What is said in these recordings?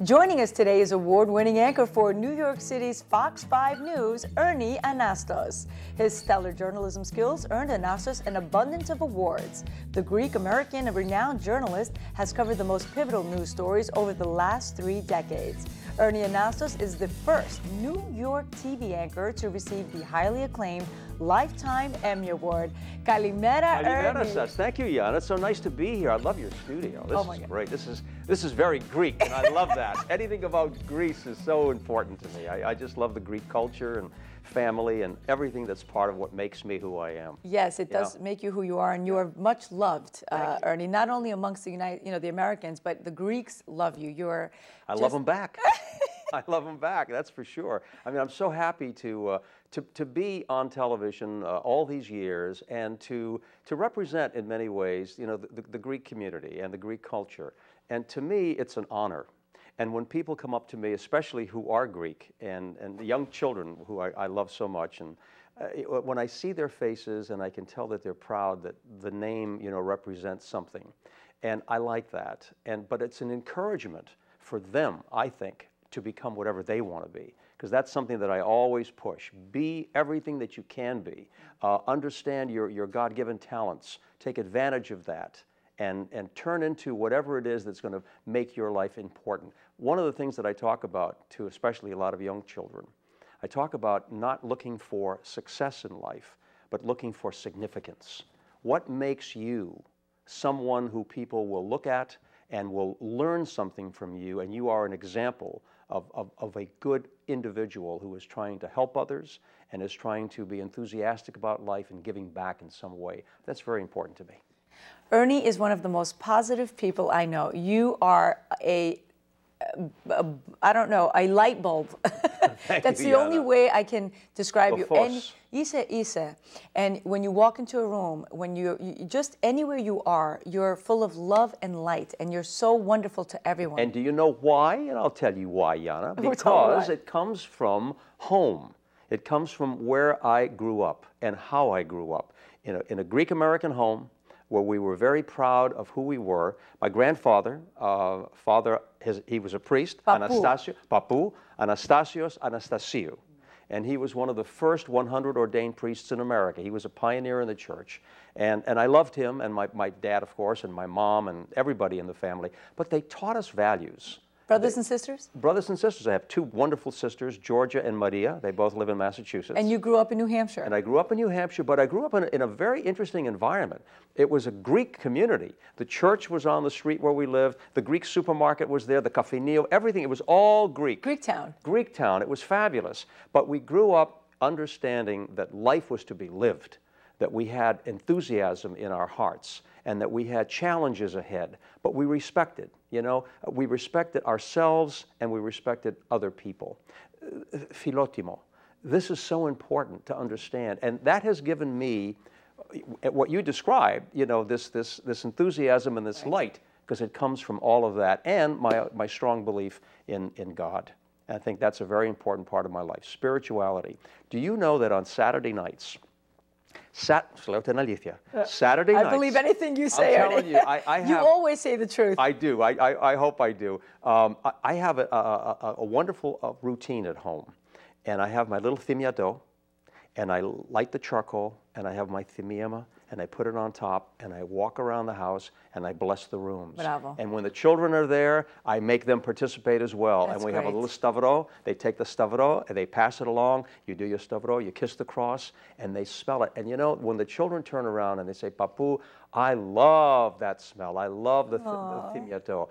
Joining us today is award-winning anchor for New York City's Fox 5 News, Ernie Anastos. His stellar journalism skills earned Anastos an abundance of awards. The Greek-American and renowned journalist has covered the most pivotal news stories over the last 3 decades. Ernie Anastos is the first New York TV anchor to receive the highly acclaimed Lifetime Emmy Award. Kalimera, Ernie. Thank you, Yanna. It's so nice to be here. I love your studio. This is great. This is very Greek, and I love that. Anything about Greece is so important to me. I just love the Greek culture and family and everything that's part of what makes me who I am. Yes, it does make you who you are, and you are much loved, Ernie. Not only amongst the the Americans, but the Greeks love you. I love them back. I love them back. That's for sure. I mean, I'm so happy to be on television all these years and to represent in many ways, the Greek community and the Greek culture. And to me, it's an honor. And when people come up to me, especially who are Greek and the young children who I love so much, and when I see their faces and I can tell that they're proud that the name, represents something, and I like that. But it's an encouragement for them, I think, to become whatever they want to be, because that's something that I always push. Be everything that you can be. Understand your God-given talents. Take advantage of that. And turn into whatever it is that's going to make your life important. One of the things that I talk about to especially a lot of young children, I talk about not looking for success in life, but looking for significance. What makes you someone who people will look at and will learn something from you, and you are an example of a good individual who is trying to help others and is trying to be enthusiastic about life and giving back in some way. That's very important to me. Ernie is one of the most positive people I know. You are a light bulb. That's the only way I can describe you. And and when you walk into a room, when you just anywhere you are, you're full of love and light, and you're so wonderful to everyone. And do you know why? And I'll tell you why, Yanna. Because it comes from home. It comes from where I grew up and how I grew up. In a Greek-American home, where we were very proud of who we were. My grandfather, he was a priest, Papou Anastasios Anastasiou. And he was one of the first 100 ordained priests in America. He was a pioneer in the church. And I loved him, and my dad, of course, and my mom, and everybody in the family. But they taught us values. Brothers and sisters? Brothers and sisters. I have 2 wonderful sisters, Georgia and Maria. They both live in Massachusetts. And you grew up in New Hampshire? And I grew up in New Hampshire, but I grew up in a very interesting environment. It was a Greek community. The church was on the street where we lived. The Greek supermarket was there, the Cafenio, everything. It was all Greek. Greek town. Greek town. It was fabulous. But we grew up understanding that life was to be lived, that we had enthusiasm in our hearts, and that we had challenges ahead, but we respected, we respected ourselves and we respected other people. Philotimo. This is so important to understand, and that has given me what you described, this enthusiasm and this light, because it comes from all of that, and my strong belief in God. And I think that's a very important part of my life, spirituality. Do you know that on Saturday nights, Saturday nights. I believe anything you say. I'm telling you, I have. You always say the truth. I do. I hope I do. I have a wonderful routine at home, and I have my little thimiado, and I light the charcoal, and I have my thimiema, and I put it on top, and I walk around the house, and I bless the rooms. Bravo. And when the children are there, I make them participate as well. That's and we great. have a little stavro. They take the stavro, and they pass it along. You do your stavro, you kiss the cross, and they smell it. And when the children turn around and they say, Papu, I love that smell. I love the thimiado.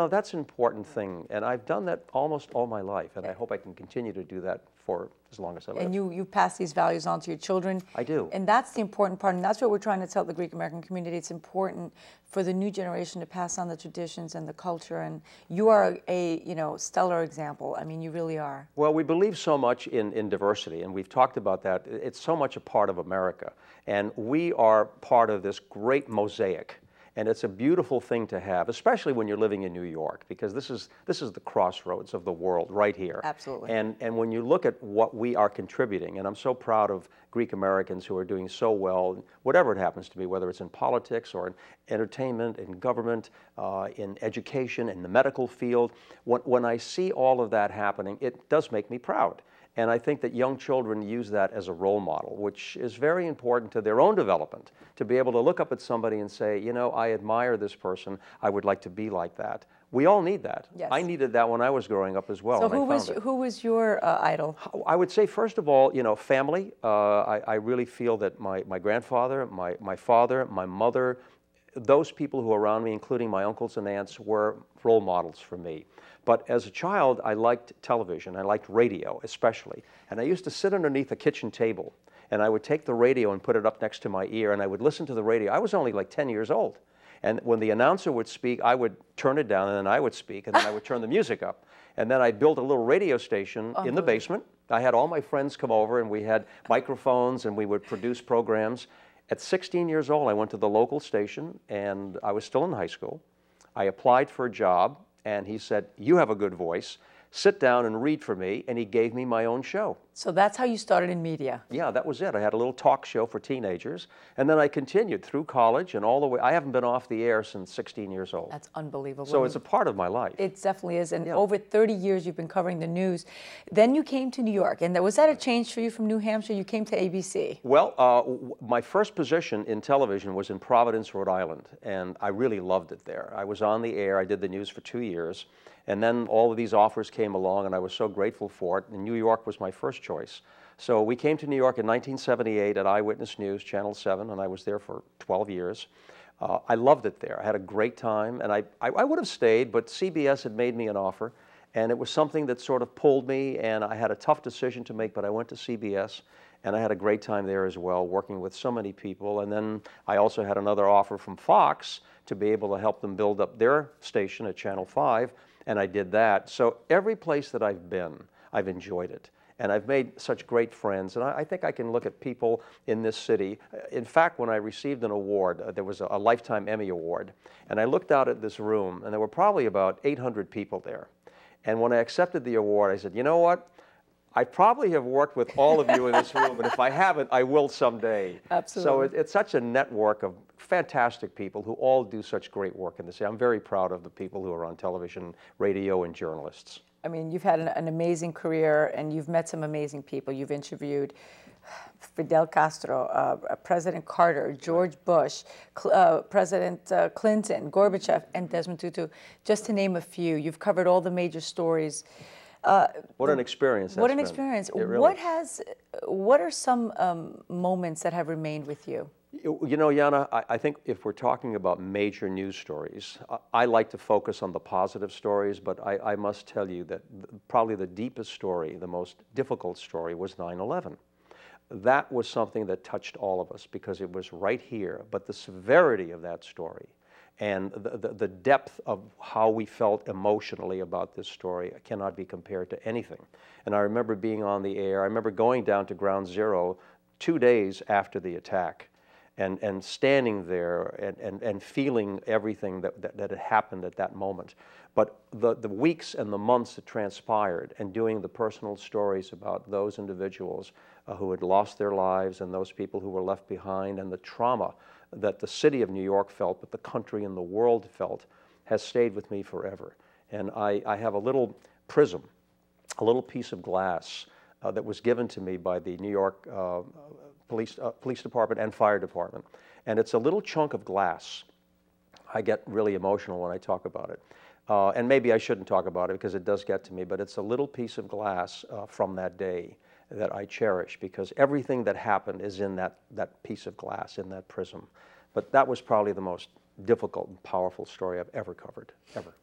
That's an important thing. And I've done that almost all my life, and I hope I can continue to do that for as long as I live. And you pass these values on to your children. I do. And that's the important part, and that's what we're trying to tell the Greek-American community. It's important for the new generation to pass on the traditions and the culture, and you are a stellar example. I mean, you really are. Well, we believe so much in diversity, and we've talked about that. It's so much a part of America, and we are part of this great mosaic. And it's a beautiful thing to have, especially when you're living in New York, because this is the crossroads of the world right here. Absolutely. And when you look at what we are contributing, and I'm so proud of Greek Americans who are doing so well, whatever it happens to be, whether it's in politics or in entertainment, in government, in education, in the medical field, when I see all of that happening, it does make me proud. And I think that young children use that as a role model, which is very important to their own development, to be able to look up at somebody and say, you know, I admire this person, I would like to be like that. We all need that. Yes. I needed that when I was growing up as well. So who was your idol? I would say, first of all, you know, family. I really feel that my grandfather, my father, my mother, those people who are around me, including my uncles and aunts, were role models for me. But as a child, I liked television. I liked radio, especially. And I used to sit underneath a kitchen table, and I would take the radio and put it up next to my ear, and I would listen to the radio. I was only like 10 years old. And when the announcer would speak, I would turn it down, and then I would speak, and then I would turn the music up. And then I built a little radio station in the basement. I had all my friends come over, and we had microphones, and we would produce programs. At 16 years old, I went to the local station, and I was still in high school. I applied for a job, and he said, you have a good voice. Sit down and read for me, and he gave me my own show. So that's how you started in media? Yeah, that was it. I had a little talk show for teenagers, and then I continued through college and all the way. I haven't been off the air since 16 years old. That's unbelievable. So it's a part of my life. It definitely is, and yeah. over 30 years you've been covering the news. Then you came to New York, and was that a change for you from New Hampshire? You came to ABC. Well, my first position in television was in Providence, Rhode Island, and I really loved it there. I was on the air. I did the news for 2 years. And then all of these offers came along, and I was so grateful for it. And New York was my first choice. So we came to New York in 1978 at Eyewitness News, Channel 7, and I was there for 12 years. I loved it there. I had a great time, and I would have stayed, but CBS had made me an offer, and it was something that sort of pulled me, and I had a tough decision to make, but I went to CBS, and I had a great time there as well, working with so many people. And then I also had another offer from Fox to be able to help them build up their station at Channel 5. And I did that. So every place that I've been, I've enjoyed it. And I've made such great friends. And I think I can look at people in this city. In fact, when I received an award, there was a Lifetime Emmy Award. And I looked out at this room, and there were probably about 800 people there. And when I accepted the award, I said, you know what? I probably have worked with all of you in this room, and if I haven't, I will someday. Absolutely. So it's such a network of fantastic people who all do such great work in this city. I'm very proud of the people who are on television, radio, and journalists. I mean, you've had an amazing career, and you've met some amazing people. You've interviewed Fidel Castro, President Carter, George Bush, President Clinton, Gorbachev, and Desmond Tutu, just to name a few. You've covered all the major stories. What an experience that's What an been. experience. Really. What are some moments that have remained with you? You know, Yanna, I think if we're talking about major news stories, I like to focus on the positive stories, but I must tell you that probably the deepest story, the most difficult story was 9/11. That was something that touched all of us because it was right here, but the severity of that story and the depth of how we felt emotionally about this story cannot be compared to anything. And I remember being on the air. I remember going down to Ground Zero 2 days after the attack and standing there and feeling everything that had happened at that moment. But the weeks and the months that transpired and doing the personal stories about those individuals who had lost their lives and those people who were left behind and the trauma that the city of New York felt, but the country and the world felt, has stayed with me forever. And I have a little prism, a little piece of glass that was given to me by the New York Police Department and Fire Department. And it's a little chunk of glass. I get really emotional when I talk about it. And maybe I shouldn't talk about it because it does get to me, but it's a little piece of glass from that day that I cherish because everything that happened is in that piece of glass, in that prism. But that was probably the most difficult and powerful story I've ever covered, ever.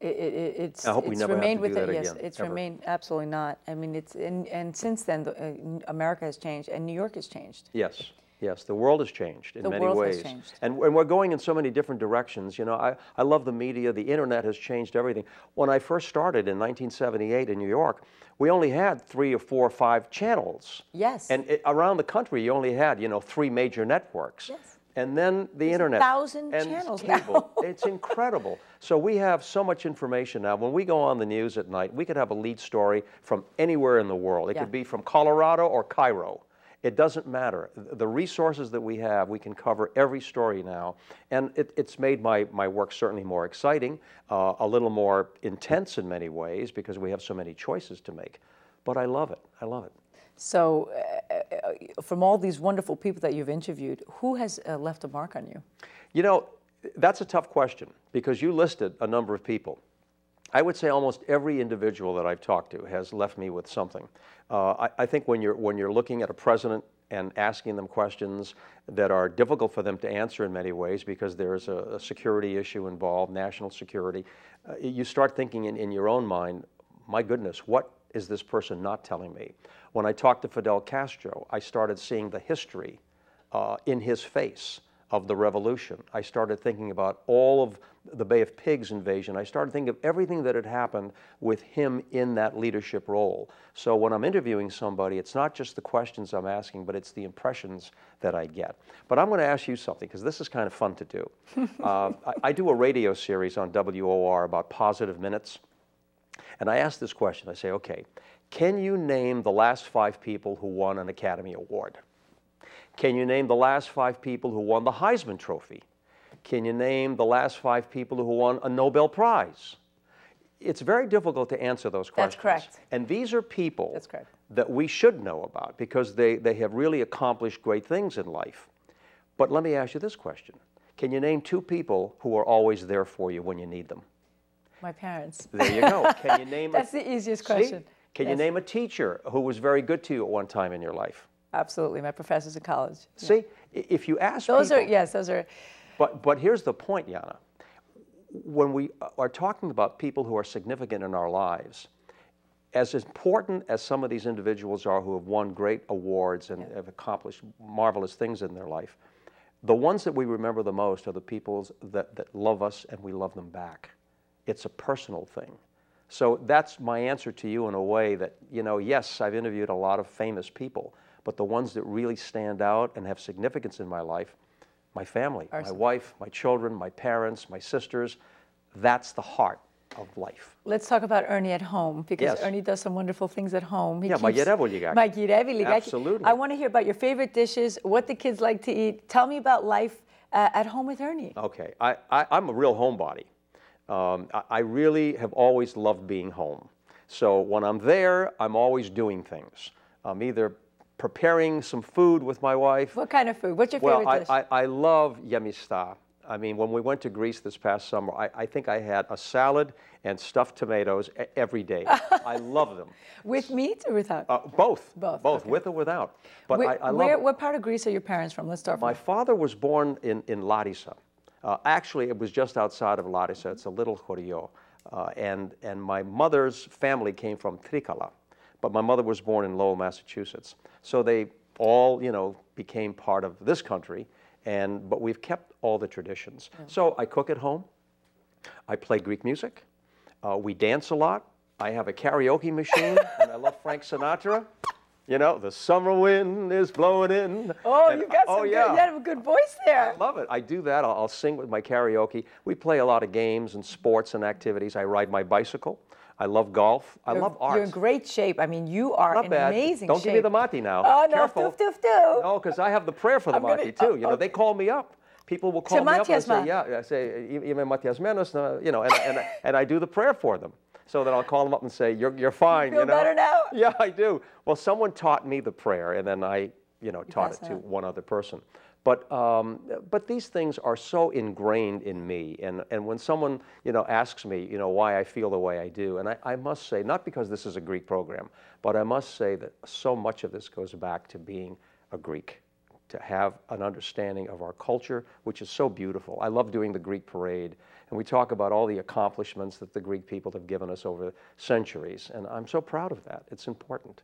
It's I hope we never remained have to do with that it. Yes, again, it's ever. remained absolutely not. I mean, and since then, America has changed and New York has changed. Yes. Yes, the world has changed in many ways. The world has changed. And we're going in so many different directions. You know, I love the media. The internet has changed everything. When I first started in 1978 in New York, we only had 3 or 4 or 5 channels. Yes. And around the country, you only had, you know, 3 major networks. Yes. and then the internet. 1,000 and channels cable. now. It's incredible. So we have so much information now. When we go on the news at night, we could have a lead story from anywhere in the world. It could be from Colorado or Cairo. It doesn't matter. The resources that we have, we can cover every story now. And it's made my work certainly more exciting, a little more intense in many ways because we have so many choices to make. But I love it. I love it. So from all these wonderful people that you've interviewed, who has left a mark on you? You know, that's a tough question because you listed a number of people. I would say almost every individual that I've talked to has left me with something. I think when you're looking at a president and asking them questions that are difficult for them to answer in many ways because there's a security issue involved, national security, you start thinking in your own mind, my goodness, what is this person not telling me? When I talked to Fidel Castro, I started seeing the history in his face of the revolution. I started thinking about all of the Bay of Pigs invasion. I started thinking of everything that had happened with him in that leadership role. So when I'm interviewing somebody, it's not just the questions I'm asking, but it's the impressions that I get. But I'm going to ask you something, because this is kind of fun to do. I do a radio series on WOR about positive minutes. And I ask this question. I say, okay, can you name the last 5 people who won an Academy Award? Can you name the last 5 people who won the Heisman Trophy? Can you name the last 5 people who won a Nobel Prize? It's very difficult to answer those questions. That's correct. And these are people that we should know about because they have really accomplished great things in life. But let me ask you this question. Can you name 2 people who are always there for you when you need them? My parents. There you go. Can you name That's the easiest question. Can you name a teacher who was very good to you at one time in your life? Absolutely. My professors in college. See, if you ask those people... those are... But here's the point, Yanna. When we are talking about people who are significant in our lives, as important as some of these individuals are who have won great awards and have accomplished marvelous things in their life, the ones that we remember the most are the people that love us and we love them back. It's a personal thing. So that's my answer to you in a way that, you know, yes, I've interviewed a lot of famous people, but the ones that really stand out and have significance in my life, my family, my wife, my children, my parents, my sisters, that's the heart of life. Let's talk about Ernie at home, because Ernie does some wonderful things at home. Absolutely. I want to hear about your favorite dishes, what the kids like to eat. Tell me about life at home with Ernie. Okay, I'm a real homebody. I really have always loved being home. So when I'm there, I'm always doing things. I'm either preparing some food with my wife. What kind of food? What's your favorite dish? I love yemista. I mean, when we went to Greece this past summer, I think I had a salad and stuffed tomatoes every day. I love them. With meat or without? Both. Both, okay. With or without. But I love what part of Greece are your parents from? Let's start from My father was born in Larissa. Actually, it was just outside of Larissa. It's a little Chorio. And my mother's family came from Trikala. But my mother was born in Lowell, Massachusetts. So they all, you know, became part of this country. But we've kept all the traditions. Yeah. So I cook at home. I play Greek music. We dance a lot. I have a karaoke machine, and I love Frank Sinatra. You know, the summer wind is blowing in. Oh, you got some good, you have a good voice there. I love it. I do that. I'll sing with my karaoke. We play a lot of games and sports and activities. I ride my bicycle. I love golf. I love art. You're in great shape. I mean, you are in amazing shape. Don't give me the mati now. Oh, no. Careful. No, because I have the prayer for the mati, too. You know, they call me up. People will call me up and say, I say, Matias Menos, you know, and I do the prayer for them. So then I'll call them up and say, you're fine. You feel better now? Yeah, I do. Well, someone taught me the prayer, and then I, you know, taught it to one other person. But these things are so ingrained in me, and when someone, you know, asks me, you know, why I feel the way I do, and I must say, not because this is a Greek program, but I must say that so much of this goes back to being a Greek, to have an understanding of our culture, which is so beautiful. I love doing the Greek parade, and we talk about all the accomplishments that the Greek people have given us over centuries, and I'm so proud of that. It's important.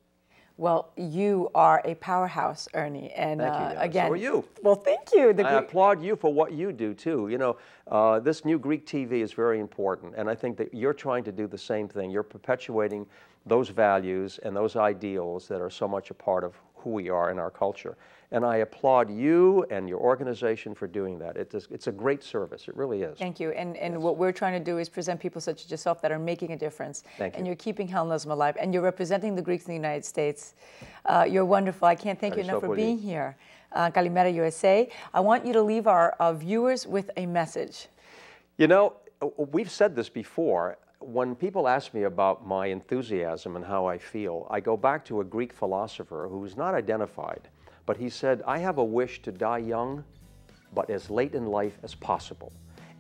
Well, you are a powerhouse, Ernie, and thank you, again, so are you. Well, thank you. I applaud you for what you do too. You know, this new Greek TV is very important, and I think that you're trying to do the same thing. You're perpetuating those values and those ideals that are so much a part of who we are in our culture. And I applaud you and your organization for doing that. It's a great service. It really is. Thank you. And what we're trying to do is present people such as yourself that are making a difference. Thank you. And you're keeping Hellenism alive. And you're representing the Greeks in the United States. You're wonderful. I can't thank you enough for being here. Kalimera USA. I want you to leave our viewers with a message. You know, we've said this before. When people ask me about my enthusiasm and how I feel, I go back to a Greek philosopher who's not identified. But he said, I have a wish to die young, but as late in life as possible.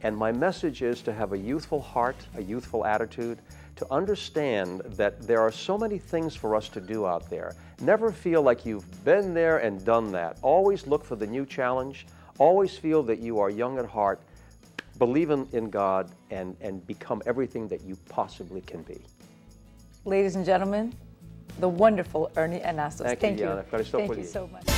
And my message is to have a youthful heart, a youthful attitude, to understand that there are so many things for us to do out there. Never feel like you've been there and done that. Always look for the new challenge. Always feel that you are young at heart. Believe in God and become everything that you possibly can be. Ladies and gentlemen, the wonderful Ernie Anastos. Thank you, Yanna. Thank you so much.